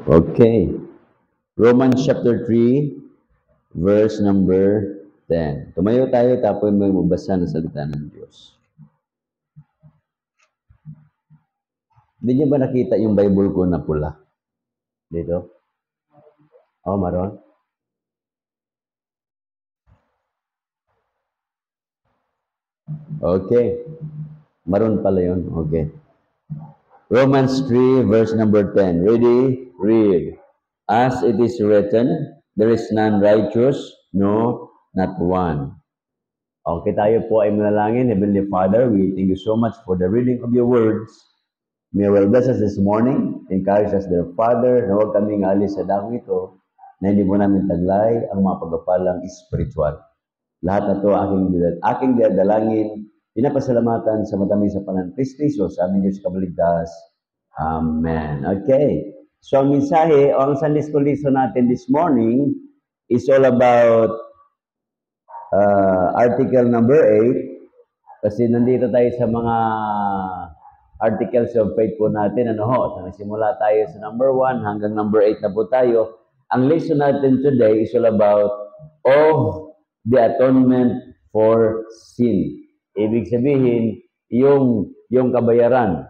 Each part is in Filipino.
Okay. Romans chapter 3, verse number 10. Tumayo tayo, tapos may mabasa ng salita ng Diyos. Hindi niyo ba nakita yung Bible ko na pula? Dito? Oh, maroon? Okay. Maroon pala yun. Okay. Romans 3, verse number 10. Ready? Read. As it is written, there is none righteous, no, not one. Okay, tayo po ay manalangin. Heavenly Father, we thank you so much for the reading of your words. May well bless us this morning. Encourage us, dear Father, na huwag kaming alis sa dakong ito, na hindi mo namin taglay ang mga pagpapalang spiritual. Lahat na ito aking dadalangin, pinapasalamatan sa matamis sa panang Kristo, sa aming Diyos kabaligtas. Amen. Okay. So, ang mensahe o ang Sunday School lesson natin this morning is all about article number 8. Kasi nandito tayo sa mga articles of faith po natin. Ano ho? So, nagsimula tayo sa number 1 hanggang number 8 na po tayo. Ang lesson natin today is all about of the atonement for sin. Ibig sabihin, yung kabayaran,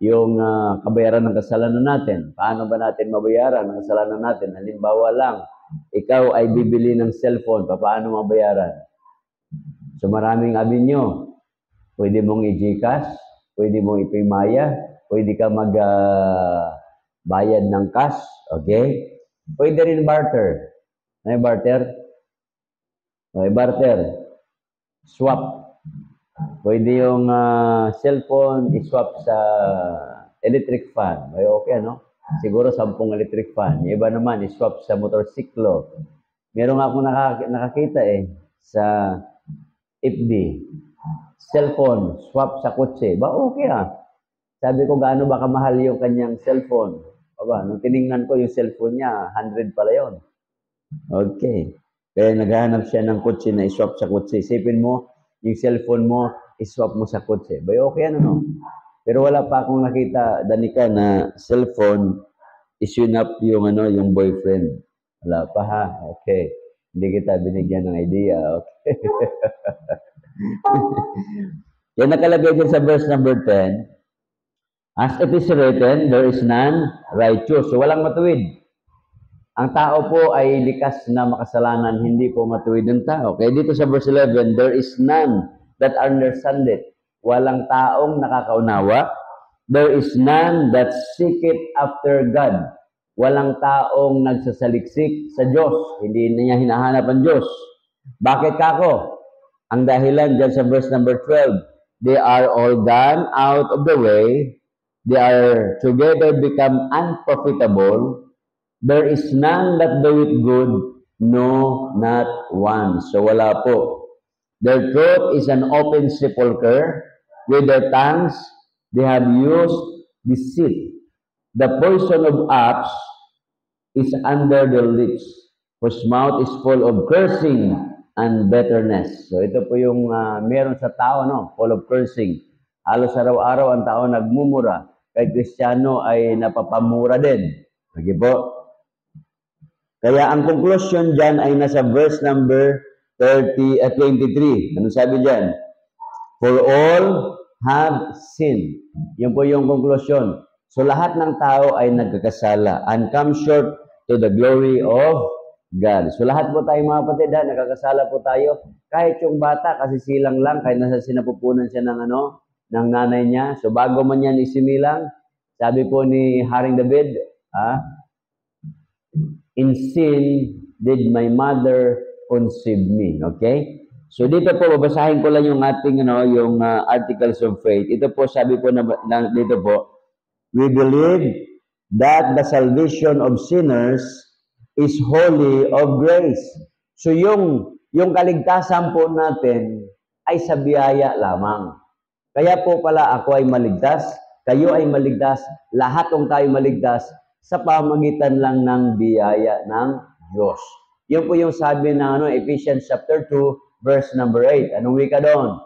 yung kabayaran ng kasalanan natin. Paano ba natin mabayaran ang kasalanan natin? Halimbawa lang, ikaw ay bibili ng cellphone, paano mabayaran? So maraming avenue. Pwede mong i-Gcash, pwede mong i-Paymaya, pwede ka bayad ng cash, okay? Pwede rin barter. Ano yung barter? Okay, barter. Swap. Pwede yung cellphone i-swap sa electric fan. Ay, okay, ano? Siguro 10 electric fan. Yung iba naman, i-swap sa motorsiklo. Meron nga akong nakakita sa FB. Cellphone, swap sa kotse. Ba, okay ah. Sabi ko, gaano ba kamahal yung kanyang cellphone? Aba, nung tiningnan ko yung cellphone niya, 100 pala yon. Okay. Kaya naghahanap siya ng kotse na i-swap sa kotse. Isipin mo, yung cellphone mo, i-swap mo sa kotse. Ba, okay ano, no? Pero wala pa akong nakita, Danica, na cellphone, isunap yung, yung boyfriend. Wala pa ha? Okay. Hindi kita binigyan ng idea. Okay. Yan nakalagay din sa verse number 10. As it is written, there is none righteous. So walang matuwid. Ang tao po ay likas na makasalanan, hindi po matuwid ng tao. Kaya dito sa verse 11, there is none that understandeth. Walang taong nakakaunawa. There is none that seeketh after God. Walang taong nagsasaliksik sa Diyos. Hindi niya hinahanap ang Diyos. Bakit kako? Ang dahilan dyan sa verse number 12, they are all gone out of the way. They are together become unprofitable. There is none that doeth good, no, not one. So wala po. Their throat is an open sepulchre. With their tongues, they have used deceit. The poison of apes is under their lips, whose mouth is full of cursing and bitterness. So ito po yung meron sa tao, no? Full of cursing. Halos araw-araw ang tao nagmumura. Kay Kristiyano ay napapamura din. Okay po? Kaya ang conclusion dyan ay nasa verse number 23. Ano sabi dyan? For all have sinned. Yun po yung conclusion. So lahat ng tao ay nagkakasala and come short to the glory of God. So lahat po tayo mga kapatid, nagkakasala po tayo. Kahit yung bata, kasi silang lang, kahit nasa sinapupunan siya ng ng nanay niya. So bago man yan isinilang, sabi po ni Haring David, in sin did my mother conceive me. Okay? So dito po, babasahin ko lang yung ating, yung articles of faith. Ito po, sabi po dito po, we believe that the salvation of sinners is wholly of grace. So yung kaligtasan po natin ay sa biyaya lamang. Kaya po pala ako ay maligtas, kayo ay maligtas, lahat ng tayo maligtas sa pamagitan lang ng biyaya ng Diyos. Yun po yung sabi ng Ephesians chapter 2, verse number 8. Anong wika doon?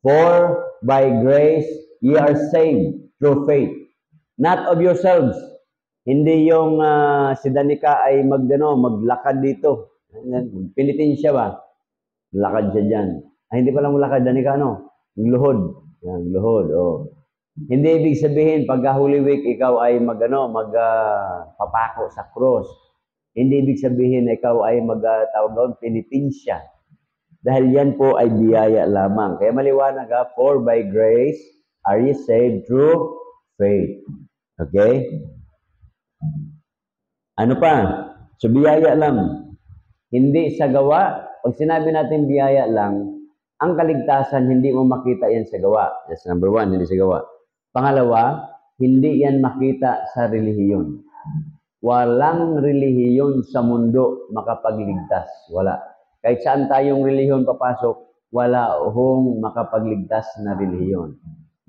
For by grace ye are saved through faith, not of yourselves. Hindi yung si Danica ay maglakad dito. Pilitin siya ba? Lakad siya dyan. Ay, hindi pala maglakad, Danica, Luhod. Yan, luhod, oh. Hindi ibig sabihin, pagka Holy Week, ikaw ay papako sa cross. Hindi ibig sabihin na ikaw ay tawag doon, penitensya. Dahil yan po ay biyaya lamang. Kaya maliwanag for by grace are you saved through faith. Okay? Ano pa? So biyaya lang. Hindi sa gawa. Pag sinabi natin biyaya lang, ang kaligtasan, hindi mo makita yan sa gawa. That's number 1, hindi sa gawa. Pangalawa, hindi yan makita sa relihiyon. Walang relihiyon sa mundo makapagligtas. Wala. Kahit saan tayong relihiyon papasok, wala hong makapagligtas na relihiyon.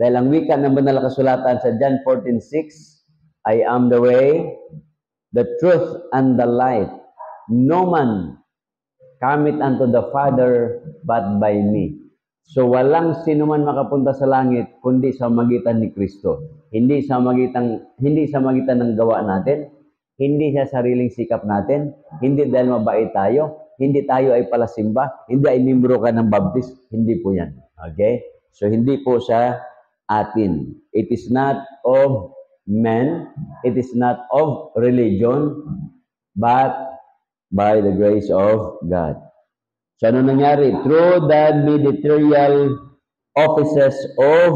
Dahil ang wika ng banal na kasulatan sa John 14:6, I am the way, the truth, and the life. No man cometh unto the Father but by me. So walang sino man makapunta sa langit kundi sa magitan ni Kristo. Hindi sa magitan ng gawa natin, hindi sa sariling sikap natin, hindi dahil mabait tayo, hindi tayo ay palasimba, hindi ay membro ka ng baptist, hindi po yan. Okay? So hindi po sa atin. It is not of men, it is not of religion, but by the grace of God. So ano nangyari? Through the ministerial offices of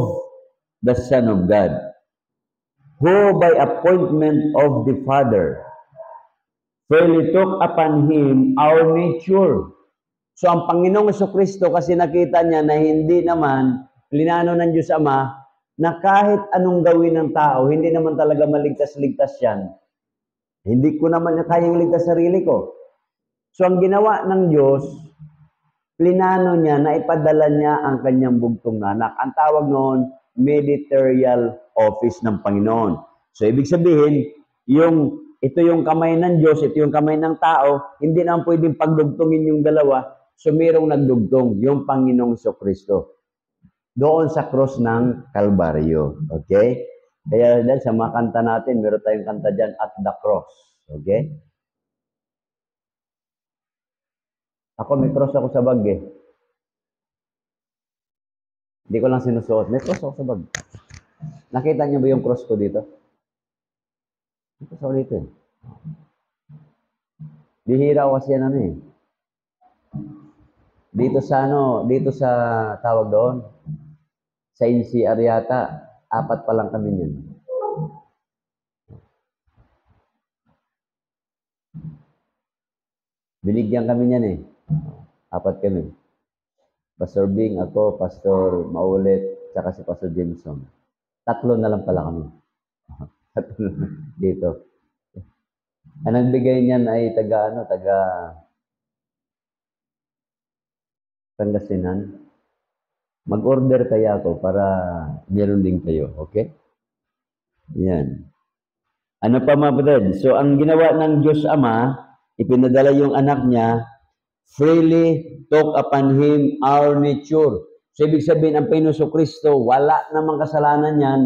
the Son of God, who by appointment of the Father freely took upon Him our nature. So ang Panginoong Jesucristo, kasi nakita niya na hindi naman plinano ng Diyos Ama na kahit anong gawin ng tao, hindi naman talaga maligtas-ligtas yan. Hindi ko naman kayang ligtas sarili ko. So ang ginawa ng Diyos, plinano niya na ipadala niya ang kanyang bugtong na anak. Ang tawag noon, ministerial office ng Panginoon. So ibig sabihin, ito yung kamay ng Diyos, ito yung kamay ng tao, hindi naman pwedeng pagdugtungin yung dalawa. So mayroong nagdugtong, yung Panginoong Jesucristo. Doon sa cross ng Kalbaryo. Okay? Kaya dahil sa mga kanta natin, meron tayong kanta dyan, At the Cross. Okay? Ako, may cross ako sa bag eh. Hindi ko lang sinusuot. May cross ako sa bag. Nakita niyo ba yung cross ko dito? Ito sa ulitin. Bihira ko kasi yan eh. Dito sa tawag doon, sa NCR yata, 4 pa lang kami niyan. Binigyan kami niyan eh. 4 kami. Pastor Bing, ako, Pastor Maulit, tsaka si Pastor Jameson. 3 na lang pala kami. 3 dito. Ang nagbigay niyan ay taga Pangasinan. Mag-order kaya ako para meron din kayo. Okay? Yan. Ano pa mga kapatid? So, ang ginawa ng Diyos Ama, ipinadala yung anak niya, freely took upon Him our nature. So, ibig sabihin, ang Panginoon Kristo, wala namang kasalanan yan,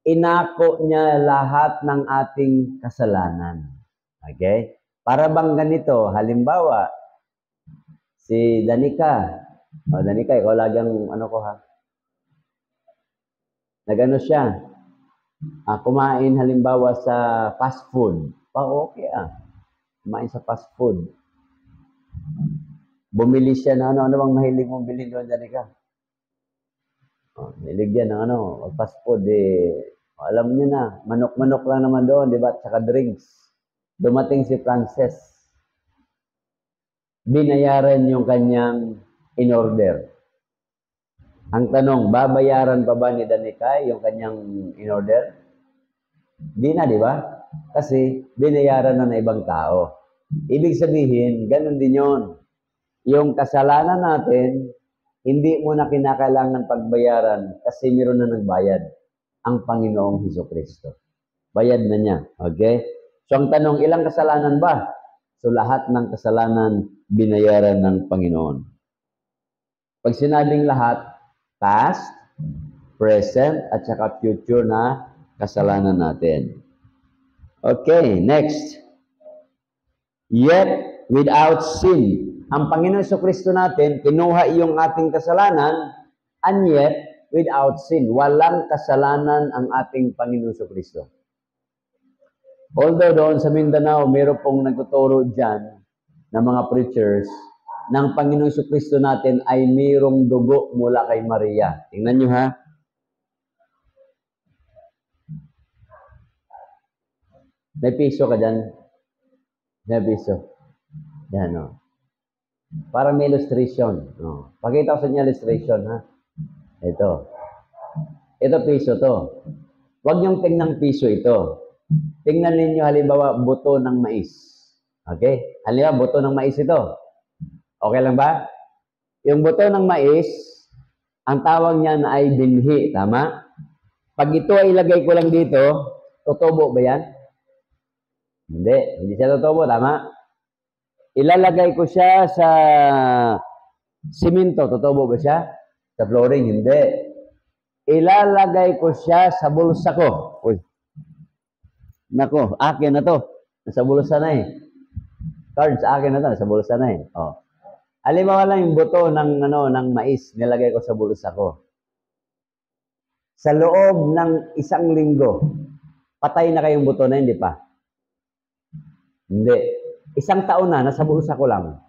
inako niya lahat ng ating kasalanan. Okay? Para bang ganito, halimbawa, si Danica, Danica, ikaw lagi ang ko ha. Nagano siya, kumain halimbawa sa fast food. Okay kumain sa fast food. Bumili siya na ano bang mahilig mong bilhin doon, Danica? Mahilig yan ng fast food alam niyo na, manok-manok lang naman doon, di ba? Tsaka drinks. Dumating si Frances. Binayaran yung kanyang in-order. Ang tanong, babayaran pa ba ni Danica yung kanyang in-order? Di na, di ba? Kasi binayaran na ng ibang tao. Ibig sabihin, ganun din yun. Yung kasalanan natin, hindi mo na kinakailangan pagbayaran kasi meron na nagbayad, ang Panginoong Jesucristo. Bayad na niya. Okay? So ang tanong, ilang kasalanan ba? So lahat ng kasalanan binayaran ng Panginoon. Pag sinabing lahat, past, present, at saka future na kasalanan natin. Okay, next. Yet, without sin. Ang Panginoon Jesucristo natin, kinuha yung ating kasalanan, and yet, without sin. Walang kasalanan ang ating Panginoon Jesucristo. Although doon sa Mindanao, mayroon pong nagtuturo dyan ng mga preachers ng Panginoon Jesucristo natin ay mayroong dugo mula kay Maria. Tingnan nyo ha. May piso ka dyan? May piso. Yan o. Para may illustration. No. Pakita ko sa inyo illustration, ha? Ito. Ito piso to. Huwag niyong tingnan piso ito. Tingnan ninyo halimbawa buto ng mais. Okay? Halimbawa buto ng mais ito. Okay lang ba? Yung buto ng mais, ang tawag niyan ay binhi. Tama? Pag ito ay ilagay ko lang dito, tutubo ba yan? Hindi siya tutubo. Tama? Ilalagay ko siya sa simento, tutubo ba siya? Sa flooring, hindi. Ilalagay ko siya sa bulsa ko. Uy. Nako, akin na to. Nasa bulsa na eh. Cards, akin na to. Nasa bulsa na eh. Oh. Halimbawa lang yung buto ng mais, nilagay ko sa bulsa ko. Sa loob ng 1 linggo, patay na kayong buto na, hindi pa? Hindi. 1 taon na, nasa bulsa ko lang.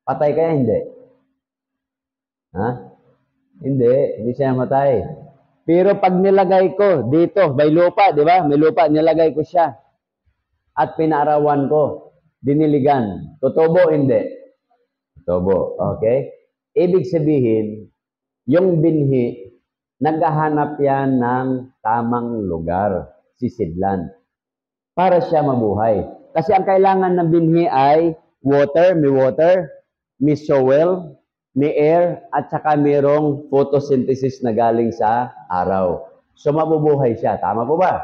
Patay kaya hindi? Ha? Hindi siya matay. Pero pag nilagay ko dito, may lupa, di ba? May lupa, nilagay ko siya. At pinaarawan ko, diniligan. Tutubo, hindi? Tutubo, okay? Ibig sabihin, yung binhi, naghahanap yan ng tamang lugar, sisidlan, para siya mabuhay. Kasi ang kailangan ng binhi ay water, may soil, may air, at saka mayroong photosynthesis na galing sa araw. So mabubuhay siya. Tama po ba?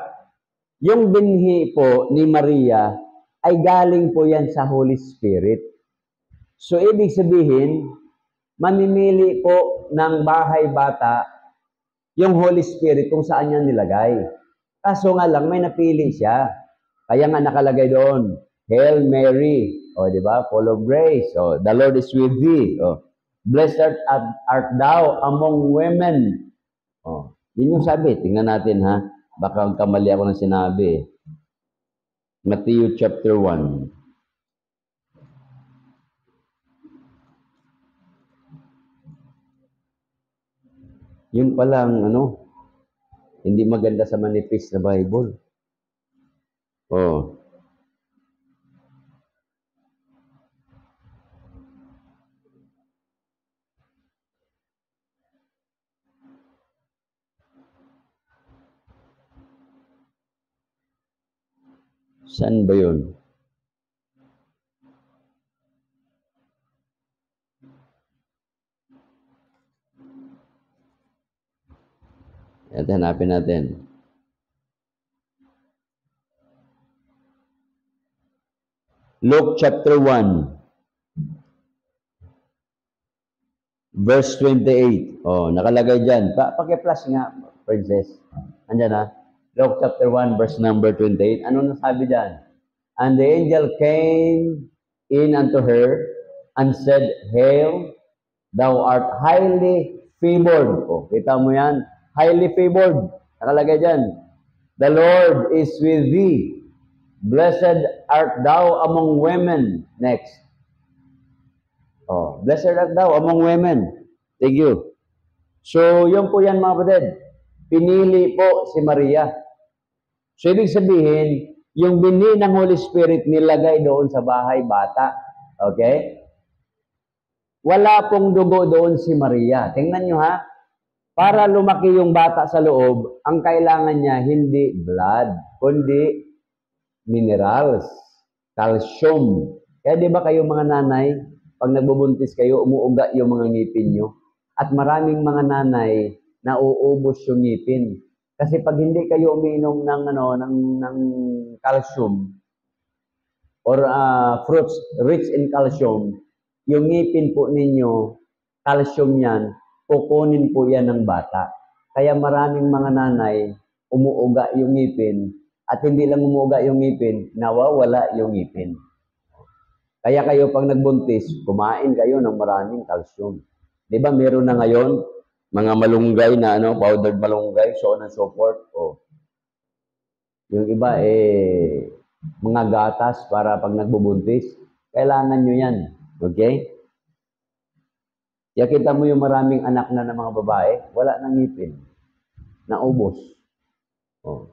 Yung binhi po ni Maria ay galing po yan sa Holy Spirit. So ibig sabihin, mamimili po ng bahay bata yung Holy Spirit kung saan niya nilagay. Kaso nga lang, may napili siya. Kaya nga nakalagay doon, Hail Mary, o di ba? Full of grace, o the Lord is with thee, o blessed art thou among women. O, yun yung sabi. Tingnan natin ha. Baka kamali ako ng sinabi. Matthew chapter 1. Yun palang hindi maganda sa manifest na Bible. Oh. Saan ba yun? At hanapin natin. Luke chapter 1. Verse 28. Oh, nakalagay dyan. Paki-plus nga, princess. Andyan ha. Luke chapter 1, verse number 28. Ano nasabi dyan? And the angel came in unto her and said, Hail, thou art highly favored. Oh, kita mo yan? Highly favored. Nakalagay dyan. The Lord is with thee. Blessed art thou among women. Next. Oh, blessed art thou among women. Thank you. So, yun po yan mga kapatid. Pinili po si Maria. So, ibig sabihin, yung binhi ng Holy Spirit nilagay doon sa bahay bata. Okay? Wala pong dugo doon si Maria. Tingnan nyo ha. Para lumaki yung bata sa loob, ang kailangan niya hindi blood, kundi minerals, calcium. Kaya di ba kayo mga nanay, pag nagbubuntis kayo, umuuga yung mga ngipin nyo. At maraming mga nanay na uubos yung ngipin. Kasi pag hindi kayo umiinom ng calcium or fruits rich in calcium, yung ngipin po ninyo, calcium yan, kukunin po yan ng bata. Kaya maraming mga nanay, umuuga yung ngipin at hindi lang umuga yung ngipin, nawawala yung ngipin. Kaya kayo pag nagbuntis, kumain kayo ng maraming calcium. Di ba meron na ngayon, mga malunggay na powdered malunggay, so on and so forth. Oh. Yung iba mga gatas para pag nagbubuntis, kailangan nyo yan. Okay? Kaya kita mo yung maraming anak na ng mga babae, wala nang ngipin. Naubos. Oh.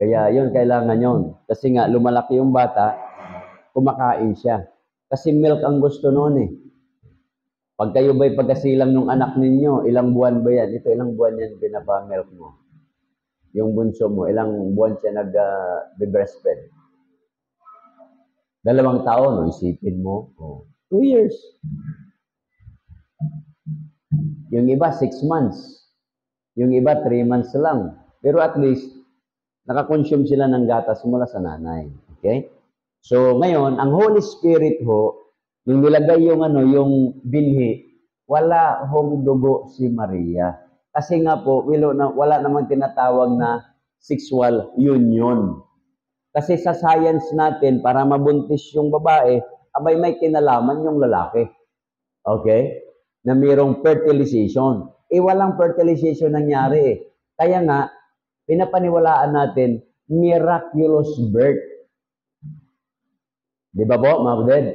Kaya yun, kailangan yun. Kasi nga, lumalaki yung bata, kumakain siya. Kasi milk ang gusto noon eh. Pag kayo ba'y pagkasilang ng anak ninyo, ilang buwan ba yan? Ito, ilang buwan yan pinapa-milk mo? Yung bunso mo, ilang buwan siya nag-breastfeed? 2 taon, no? Isipin mo. Oh. 2 years. Yung iba, 6 months. Yung iba, 3 months lang. Pero at least, nakakonsume sila ng gatas mula sa nanay. Okay? So, ngayon, ang Holy Spirit nung nilagay yung binhi, wala hong dugo si Maria. Kasi nga po, wala namang tinatawag na sexual union. Kasi sa science natin, para mabuntis yung babae, abay may kinalaman yung lalaki. Okay? Na mayroong fertilization. Walang fertilization nangyari . Kaya nga, pinapaniwalaan natin, miraculous birth. Di ba po, mga kapatid?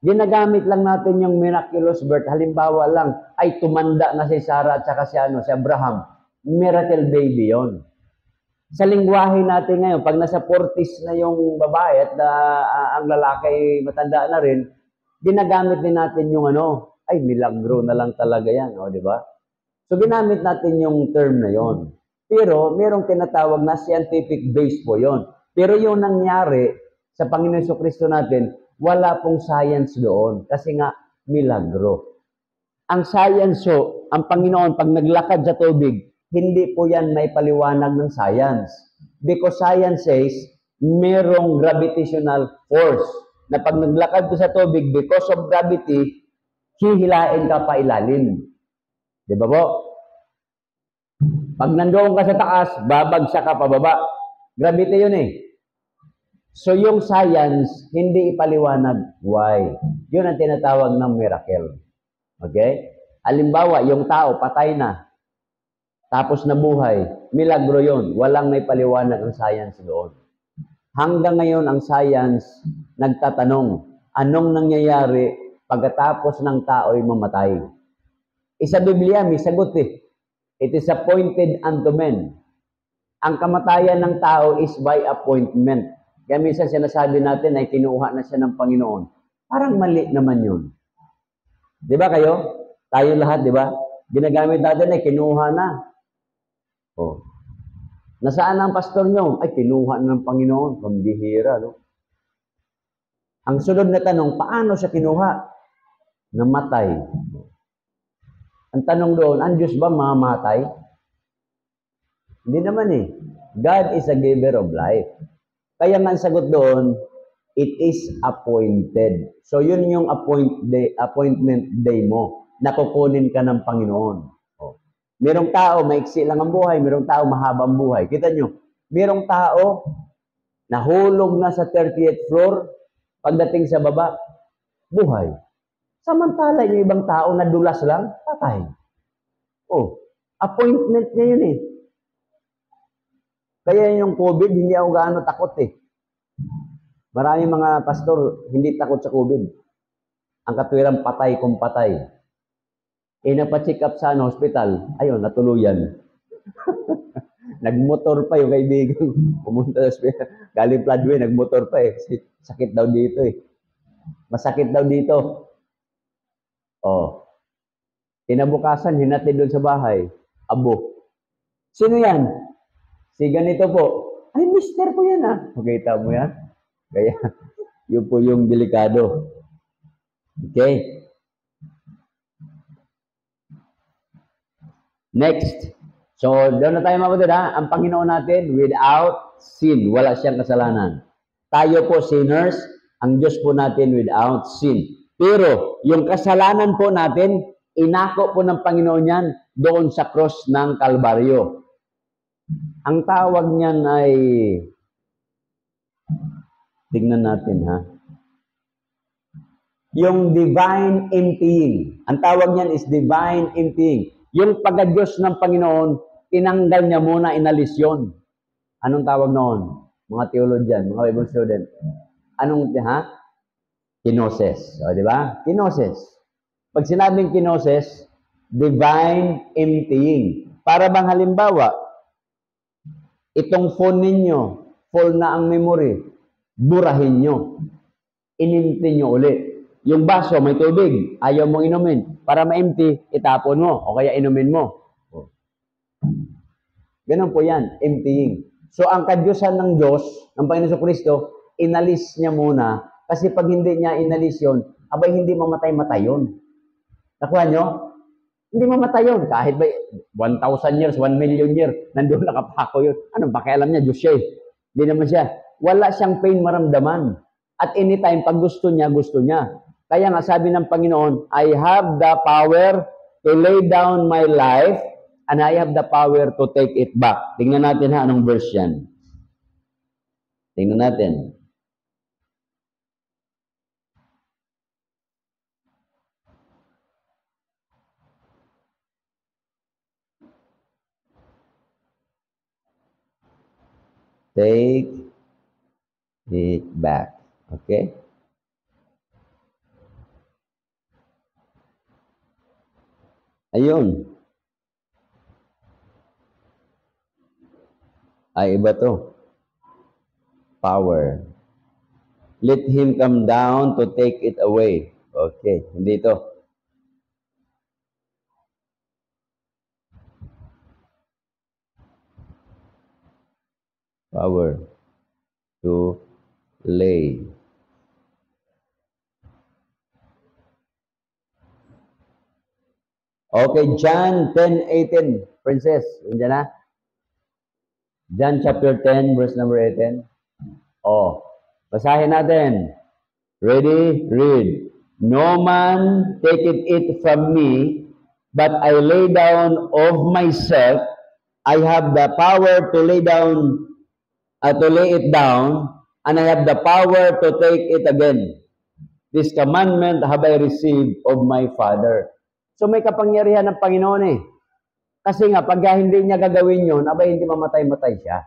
Ginagamit lang natin yung miraculous birth. Halimbawa lang, ay tumanda na si Sarah at saka si Abraham. Miracle baby yon. Sa lingwahe natin ngayon, pag nasa 40s na yung babae at ang lalaki matanda na rin, ginagamit din natin yung ay milagro na lang talaga yan, di ba? So ginamit natin yung term na yon. Pero merong tinatawag na scientific base po yon. Pero yung nangyari sa Panginoon Jesucristo natin, wala pong science doon. Kasi nga, milagro. Ang science ang Panginoon, pag naglakad sa tubig, hindi po yan may paliwanag ng science. Because science says, merong gravitational force. Na pag naglakad ko sa tubig, because of gravity, hihilain ka pa ilalim. Di ba po? Pag nandoon ka sa taas, babagsak ka pababa. Gravity yun eh. So yung science, hindi ipaliwanag. Why? Yun ang tinatawag ng miracle. Okay? Halimbawa, yung tao, patay na. Tapos nabuhay. Milagro yun. Walang may paliwanag ang science doon. Hanggang ngayon, ang science nagtatanong, anong nangyayari pagkatapos ng tao ay mamatay? Sa Biblia, may sagot eh. It is appointed unto men. Ang kamatayan ng tao is by appointment. Kaya minsan sinasabi natin ay kinuha na siya ng Panginoon. Parang mali naman yun. Di ba kayo? Tayo lahat, di ba? Ginagamit natin ay kinuha na. Oh. Nasaan ang pastor nyo? Ay, kinuha na ng Panginoon. Pambihira, no? Ang sunod na tanong, paano siya kinuha? Namatay. Ang tanong doon, ang Diyos ba mamatay? Hindi naman eh. God is a giver of life. Kaya nga ang sagot doon, it is appointed. So yun yung appointment day mo. Nakukunin ka ng Panginoon. Oh. Merong tao, maiksi lang ang buhay. Merong tao, mahabang buhay. Kita nyo, merong tao, nahulog na sa 30th floor, pagdating sa baba, buhay. Samantala, yung ibang tao na dulas lang, patay. Oh, appointment niya yun eh. Kaya yung COVID, hindi ako gaano takot eh. Maraming mga pastor, hindi takot sa COVID. Ang katwiran, patay kung patay. Napacheck up sa hospital, ayun, natuluyan. Nagmotor pa yung kaibigan. Pumunta sa hospital. Galing Floodway, nagmotor pa eh. Sakit daw dito eh. Masakit daw dito. Oh. Kinabukasan, hinatid doon sa bahay. Abo. Sino yan? Si ganito po. Ay, mister po yan ah. Makita mo yan? Kaya, yun po yung delikado. Okay? Next. So, doon na tayo mabutid ha. Ang Panginoon natin, without sin. Wala siyang kasalanan. Tayo po sinners, ang Diyos po natin without sin. Pero, yung kasalanan po natin, inako po ng Panginoon yan doon sa cross ng Kalbaryo. Ang tawag niyan ay, tignan natin ha, yung divine emptying. Ang tawag niyan is divine emptying. Yung pagka-Diyos ng Panginoon, tinanggal niya muna, inalis yun. Anong tawag noon? Mga theologian, mga Bible student. Anong, ha? Kenosis. O, di ba? Kenosis. Pag sinabing kenosis, divine emptying. Para bang halimbawa, itong phone ninyo, full na ang memory, burahin nyo. Inimpty nyo uli. Yung baso, may tubig, ayaw mong inumin. Para ma-empty, itapon mo, o kaya inumin mo. Ganun po yan, emptying. So, ang kadyusan ng Diyos, ng Panginoon Kristo, inalis niya muna, kasi pag hindi niya inalis yun, abay hindi mamatay-matay yun. Nakuha nyo? Hindi mamatay yun. Kahit ba 1,000 years, 1 million years, nandoon nakapako yun. Anong pakialam niya? Diyos siya eh. Hindi naman siya. Wala siyang pain maramdaman. At anytime, pag gusto niya, gusto niya. Kaya nga sabi ng Panginoon, I have the power to lay down my life and I have the power to take it back. Tingnan natin ha, anong verse yan. Tingnan natin. Take it back. Okay? Ayun. Ay, iba to. Power. Let him come down to take it away. Okay, hindi to. Power to lay. Okay, John 10:18. Princess, nandiyan na? John chapter 10, verse number 18. Oh, basahin natin. Ready? Read. No man taketh it from me, but I lay down of myself. I have the power to lay it down, and I have the power to take it again. This commandment have I received of my Father. So may kapangyarihan ng Panginoon eh. Kasi nga, pag hindi niya gagawin yun, abay hindi mamatay-matay siya.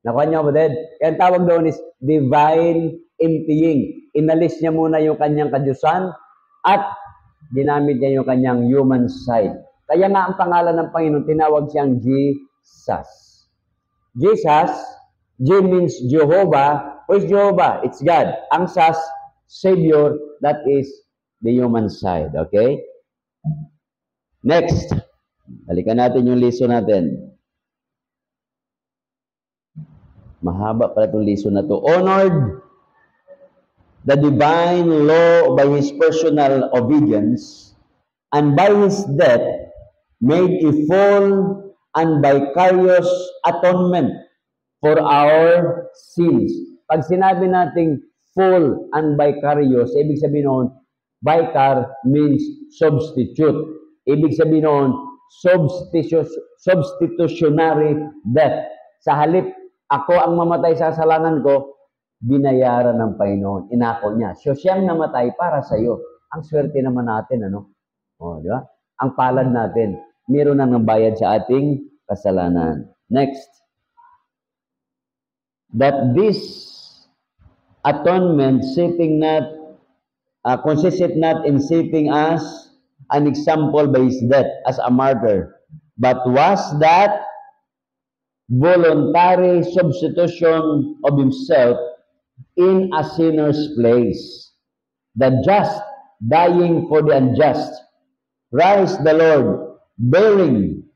Nakuha niyo ba, Dad? Kaya ang tawag doon is divine emptying. Inalis niya muna yung kanyang kadyusan at ginamit niya yung kanyang human side. Kaya nga ang pangalan ng Panginoon, tinawag siyang Jesus. Jesus, J means Jehovah. Who is Jehovah? It's God. Ang Sas, Savior, that is the human side. Okay? Next. Balikan natin yung lesson natin. Mahaba pala itong lesson na to. Honored the divine law by his personal obedience, and by his death made a full and vicarious atonement for our sins. Pag sinabi nating full and vicarious, ibig sabihin noon, vicar means substitute. Ibig sabihin noon, substitutionary death. Sa halip, ako ang mamatay sa kasalanan ko, binayaran ng Panginoon. Inako niya. So, siyang namatay para sa iyo. Ang swerte naman natin, ano? O, di ba? Ang palad natin, meron nang nabayad sa ating kasalanan. Next. That this atonement consisted not in setting us an example by his death as a martyr, but was that voluntary substitution of himself in a sinner's place, the just dying for the unjust. Christ the Lord, bearing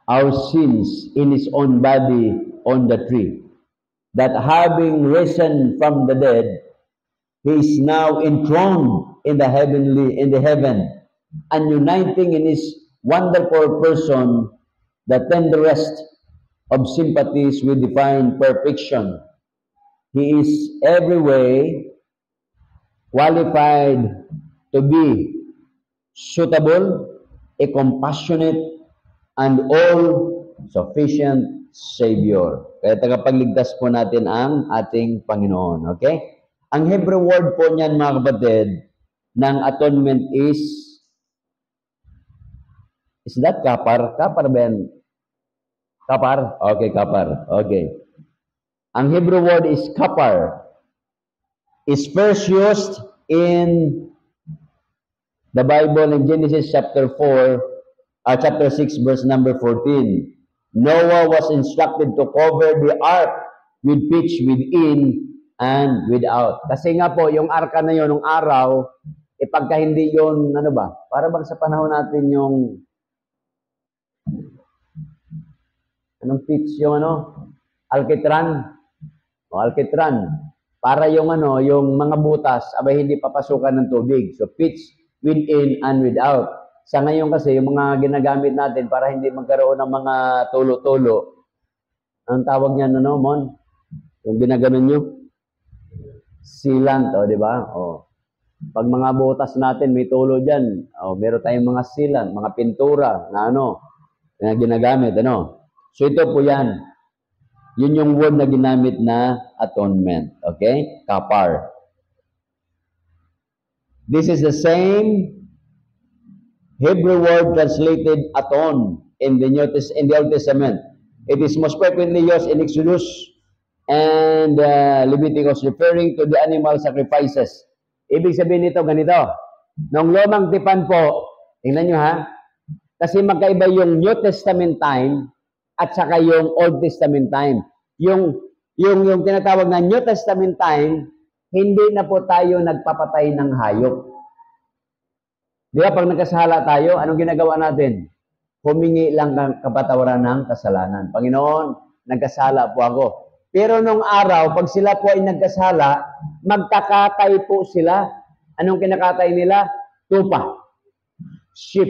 our sins in his own body on the tree, that having risen from the dead, he is now enthroned in the heaven, and uniting in his wonderful person the tenderest of sympathies with divine perfection. He is every way qualified to be suitable, a compassionate, and all Sufficient Savior. Kaya tagapagligtas po natin ang ating Panginoon. Okay? Ang Hebrew word po niyan, mga kapatid, ng atonement is that kapar? Kapar ba yan? Kapar? Okay, kapar. Okay. Ang Hebrew word is kapar. Is first used in the Bible in Genesis chapter 6, verse number 14. Noah was instructed to cover the ark with pitch within and without. Kasi nga po, yung arka na yun, nung araw, pagka hindi yun, ano ba, para bang sa panahon natin yung, anong pitch yung alkitran? O alkitran. Para yung yung mga butas, abay hindi papasukan ng tubig. So pitch within and without. Sa ngayon kasi, yung mga ginagamit natin para hindi magkaroon ng mga tulo-tulo, ang tawag niyan, Mon? Yung ginaganon nyo? Sealant, di ba? Pag mga butas natin, may tulo dyan. Meron tayong mga sealant, mga pintura na na ginagamit, So ito po yan. Yun yung word na ginamit na atonement. Okay? Kapar. This is the same Hebrew word translated atone in the Old Testament. It is most frequently used in Exodus and Leviticus, referring to the animal sacrifices. Ibig sabihin nito, ganito. Noong lumang tipan po, tingnan nyo ha, kasi magkaiba yung New Testament time at saka yung Old Testament time. Yung tinatawag na New Testament time, hindi na po tayo nagpapatay ng hayop. Di ba, pag nagkasala tayo, anong ginagawa natin? Humingi lang kapatawaran ng kasalanan. Panginoon, nagkasala po ako. Pero nung araw, pag sila po ay nagkasala, magkakatay po sila. Anong kinakatay nila? Tupa. Sheep.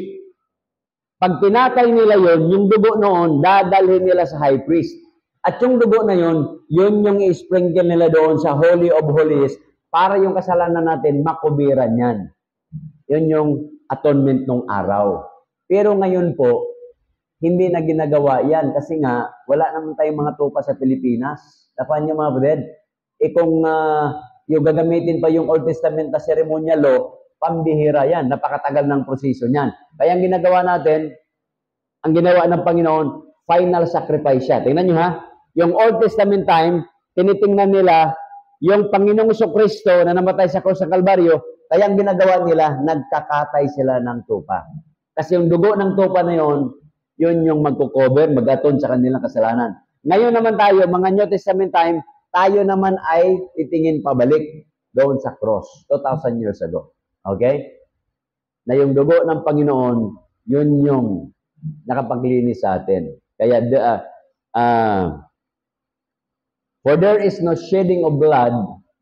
Pag tinatay nila yon, yung dugo noon, dadalhin nila sa high priest. At yung dugo na yun yung i-sprinkle nila doon sa Holy of Holies para yung kasalanan natin makubiran yan. Yun yung atonement ng araw. Pero ngayon po, hindi na ginagawa yan kasi nga, wala naman tayong mga tupa sa Pilipinas. Nakuha niyo mga kapatid? Kung yung gagamitin pa yung Old Testament na ceremonial law, pambihira yan. Napakatagal ng proseso niyan. Kaya ang ginagawa natin, ang ginawa ng Panginoon, final sacrifice siya. Tingnan nyo ha, yung Old Testament time, tinitingnan nila yung Panginoong Kristo na namatay sa krus ng Kalbaryo, kaya ang ginagawa nila, nagkakatay sila ng tupa. Kasi yung dugo ng tupa na yun yung magkukover, mag-aton sa kanilang kasalanan. Ngayon naman tayo, mga New Testament time, tayo naman ay titingin pabalik doon sa cross, 2,000 years ago. Okay? Na yung dugo ng Panginoon, yun yung nakapaglinis sa atin. Kaya, for there is no shedding of blood,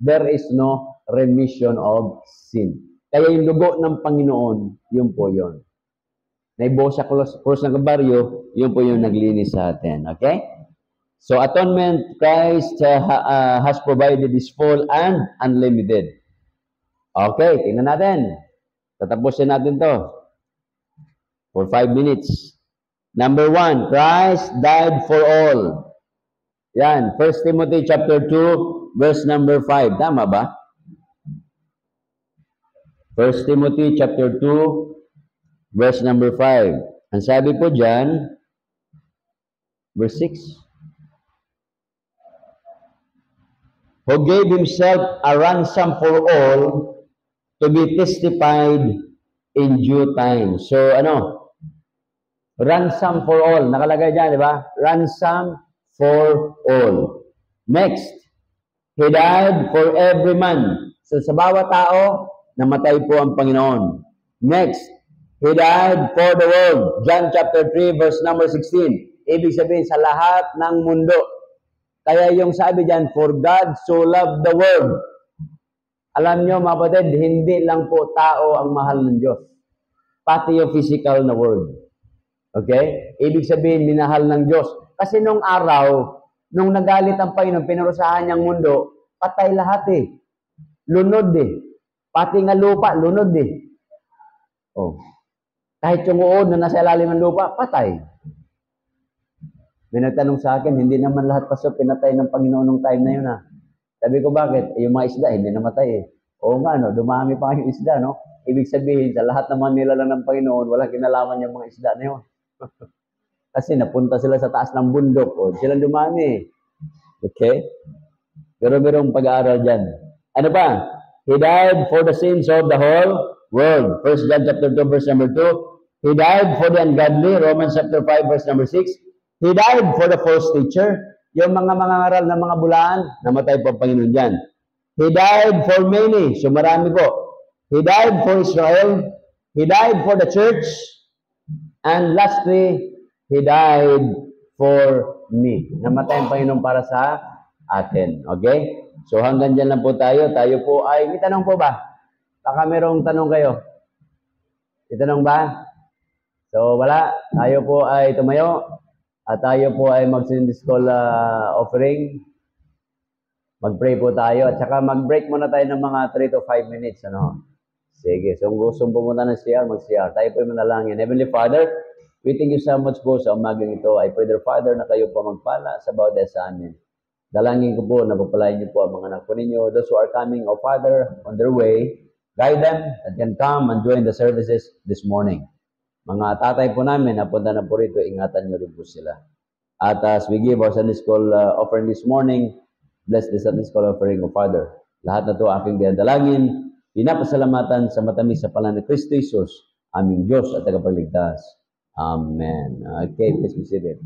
there is no remission of sin. Kaya yung dugo ng Panginoon, yun po yun. Naibo sa krus ng Kalbaryo, yun po yung naglinis sa atin. Okay? So, atonement, Christ has provided is full and unlimited. Okay, tingnan natin. Tatapusin natin to for 5 minutes. Number 1, Christ died for all. Yan, 1 Timothy chapter 2, verse number 5. Tama ba? 1 Timothy chapter 2, verse number 5. Ang sabi po dyan, verse 6. Who gave himself a ransom for all to be testified in due time. So, ransom for all. Nakalagay dyan, di ba? Ransom for all. Next, He died for every man. So, sa bawat tao, namatay po ang Panginoon. Next, He died for the world. John chapter 3, verse number 16. Ibig sabihin, sa lahat ng mundo. Kaya yung sabi dyan, for God so loved the world. Alam nyo, mga kapatid, hindi lang po tao ang mahal ng Diyos. Pati yung physical na world. Okay? Ibig sabihin, minahal ng Diyos. Kasi nung araw, nung nagalit ang Panginoon, pinurusahan niyang mundo, patay lahat eh. Lunod eh. Pati nga lupa, lunod eh. Oh. Kahit yung uod na nasa ilalim ng lupa, patay. May nagtanong sa akin, hindi naman lahat paso pinatay ng Panginoon nung time na yun ha. Sabi ko, bakit? Yung mga isda, hindi namatay eh. Oo nga, no? Dumami pa yung isda, no? Ibig sabihin, sa lahat naman nila lang ng Panginoon, wala kinalaman yung mga isda na yun. Kasi napunta sila sa taas ng bundok, o sila dumami. Okay? Pero merong pag-aaral dyan. Ano pa? He died for the sins of the whole world. 1 John chapter 2, verse number 2. He died for the ungodly. Romans chapter 5, verse number 6. He died for the false teacher. Yung mga mangangaral na mga bulaan, namatay po ang Panginoon dyan. He died for many. So marami po. He died for Israel. He died for the church. And lastly, He died for me. Namatay ang Panginoon para sa atin. Okay? So hanggang dyan lang po tayo. Tayo po ay, may tanong po ba? Baka merong tanong kayo. May tanong ba? So wala. Tayo po ay tumayo. At tayo po ay mag-Sunday school offering. Mag-pray po tayo. At saka mag-break muna tayo ng mga 3 to 5 minutes. Ano? Sige. So kung gusto pumunta ng CR, mag-CR. Tayo po ay manalangin. Heavenly Father, we thank you so much po sa umagang ito. I pray, dear Father, na kayo po magpala sa bawat sa amin. Dalangin ko po na pagpalain niyo po ang mga anak po ninyo. Those who are coming, O Father, on their way, guide them and can come and join the services this morning. Mga tatay po namin, napunta na po rito, ingatan niyo rin po sila. At as we give our Sunday School offering this morning, bless the Sunday School offering, O Father. Lahat na ito aking dinadalangin, pinapasalamatan sa matamis sa pangalan ni Kristo Jesus, aming Diyos at tagapagligtas. Amen. Okay, please be seated.